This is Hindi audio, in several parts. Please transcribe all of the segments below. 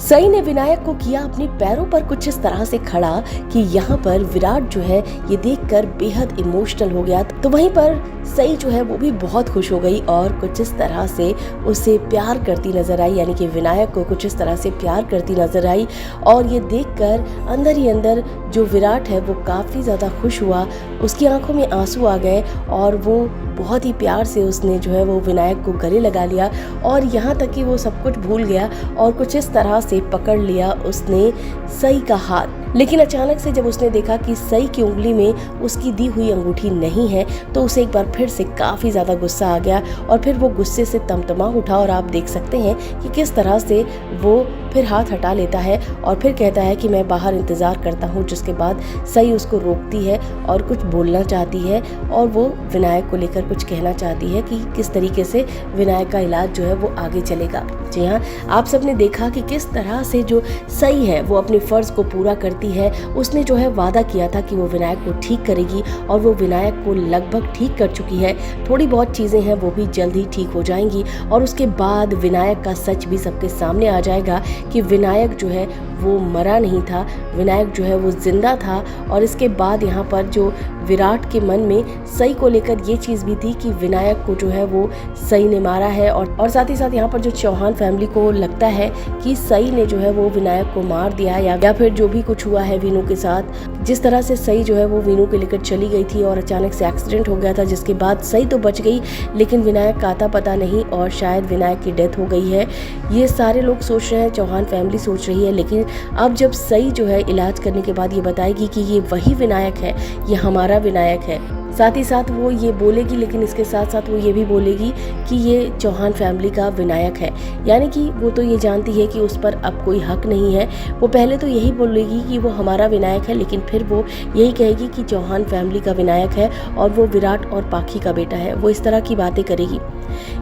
सई ने विनायक को किया अपने पैरों पर कुछ इस तरह से खड़ा कि यहाँ पर विराट जो है ये देखकर बेहद इमोशनल हो गया। तो वहीं पर सई जो है वो भी बहुत खुश हो गई और कुछ इस तरह से उसे प्यार करती नजर आई, यानी कि विनायक को कुछ इस तरह से प्यार करती नजर आई। और ये देखकर अंदर ही अंदर जो विराट है वो काफ़ी ज़्यादा खुश हुआ, उसकी आंखों में आंसू आ गए और वो बहुत ही प्यार से उसने जो है वो विनायक को गले लगा लिया और यहाँ तक कि वो सब कुछ भूल गया और कुछ इस तरह से पकड़ लिया उसने सई का हाथ। लेकिन अचानक से जब उसने देखा कि सई की उंगली में उसकी दी हुई अंगूठी नहीं है तो उसे एक बार फिर से काफ़ी ज़्यादा गुस्सा आ गया और फिर वो गुस्से से तमतमा उठा और आप देख सकते हैं कि किस तरह से वो फिर हाथ हटा लेता है और फिर कहता है कि मैं बाहर इंतज़ार करता हूँ। जिसके बाद सई उसको रोकती है और कुछ बोलना चाहती है और वो विनायक को लेकर कुछ कहना चाहती है कि किस तरीके से विनायक का इलाज जो है वो आगे चलेगा। जी हाँ, आप सबने देखा कि किस तरह से जो सई है वो अपने फ़र्ज़ को पूरा करती है। उसने जो है वादा किया था कि वो विनायक को ठीक करेगी और वो विनायक को लगभग ठीक कर चुकी है। थोड़ी बहुत चीज़ें हैं वो भी जल्द ही ठीक हो जाएंगी और उसके बाद विनायक का सच भी सबके सामने आ जाएगा कि विनायक जो है वो मरा नहीं था, विनायक जो है वो जिंदा था। और इसके बाद यहाँ पर जो विराट के मन में सई को लेकर ये चीज़ भी थी कि विनायक को जो है वो सई ने मारा है और साथ ही साथ यहाँ पर जो चौहान फैमिली को लगता है कि सई ने जो है वो विनायक को मार दिया या फिर जो भी कुछ हुआ है वीनू के साथ। जिस तरह से सई जो है वो वीनू को लेकर चली गई थी और अचानक से एक्सीडेंट हो गया था, जिसके बाद सई तो बच गई लेकिन विनायक का आता पता नहीं और शायद विनायक की डेथ हो गई है। ये सारे लोग सोच रहे हैं, चौहान फैमिली सोच रही है। लेकिन अब जब सई जो है इलाज करने के बाद ये बताएगी कि ये वही विनायक है, ये हमारा विनायक है, साथ ही साथ वो ये बोलेगी, लेकिन इसके साथ साथ वो ये भी बोलेगी कि ये चौहान फैमिली का विनायक है। यानी कि वो तो ये जानती है कि उस पर अब कोई हक नहीं है। वो पहले तो यही बोलेगी कि वो हमारा विनायक है, लेकिन फिर वो यही कहेगी कि चौहान फैमिली का विनायक है और वो विराट और पाखी का बेटा है। वो इस तरह की बातें करेगी।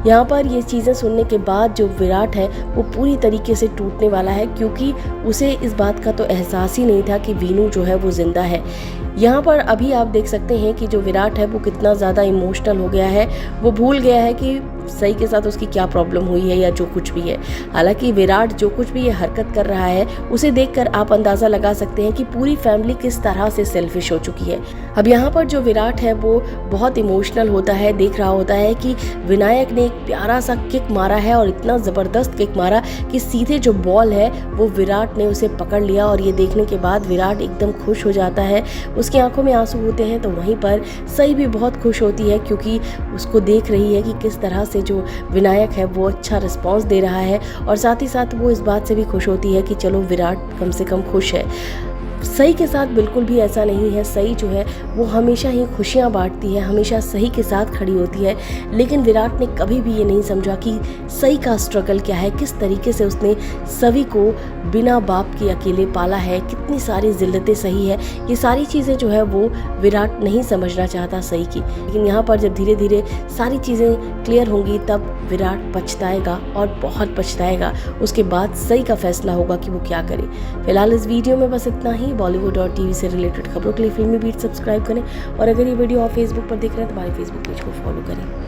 यहाँ पर ये चीज़ें सुनने के बाद जो विराट है वो पूरी तरीके से टूटने वाला है, क्योंकि उसे इस बात का तो एहसास ही नहीं था कि वीनू जो है वो जिंदा है। यहाँ पर अभी आप देख सकते हैं कि जो विराट है वो कितना ज़्यादा इमोशनल हो गया है। वो भूल गया है कि सई के साथ उसकी क्या प्रॉब्लम हुई है या जो कुछ भी है। हालांकि विराट जो कुछ भी ये हरकत कर रहा है उसे देखकर आप अंदाज़ा लगा सकते हैं कि पूरी फैमिली किस तरह से सेल्फिश हो चुकी है। अब यहाँ पर जो विराट है वो बहुत इमोशनल होता है, देख रहा होता है कि विनायक ने एक प्यारा सा किक मारा है और इतना ज़बरदस्त किक मारा कि सीधे जो बॉल है वो विराट ने उसे पकड़ लिया। और ये देखने के बाद विराट एकदम खुश हो जाता है, उसकी आंखों में आंसू होते हैं। तो वहीं पर सई भी बहुत खुश होती है, क्योंकि उसको देख रही है कि किस तरह से जो विनायक है वो अच्छा रिस्पॉन्स दे रहा है। और साथ ही साथ वो इस बात से भी खुश होती है कि चलो विराट कम से कम खुश है। सई के साथ बिल्कुल भी ऐसा नहीं है। सई जो है वो हमेशा ही खुशियाँ बांटती है, हमेशा सई के साथ खड़ी होती है। लेकिन विराट ने कभी भी ये नहीं समझा कि सई का स्ट्रगल क्या है, किस तरीके से उसने सभी को बिना बाप के अकेले पाला है, कितनी सारी जिल्लतें सही है। ये सारी चीज़ें जो है वो विराट नहीं समझना चाहता सई की। लेकिन यहाँ पर जब धीरे धीरे सारी चीज़ें क्लियर होंगी तब विराट पछताएगा और बहुत पछताएगा। उसके बाद सई का फैसला होगा कि वो क्या करे। फिलहाल इस वीडियो में बस इतना ही। बॉलीवुड और टीवी से रिलेटेड खबरों के लिए फिल्मी बीट सब्सक्राइब करें और अगर ये वीडियो आप फेसबुक पर देख रहे हैं तो हमारे फेसबुक पेज को फॉलो करें।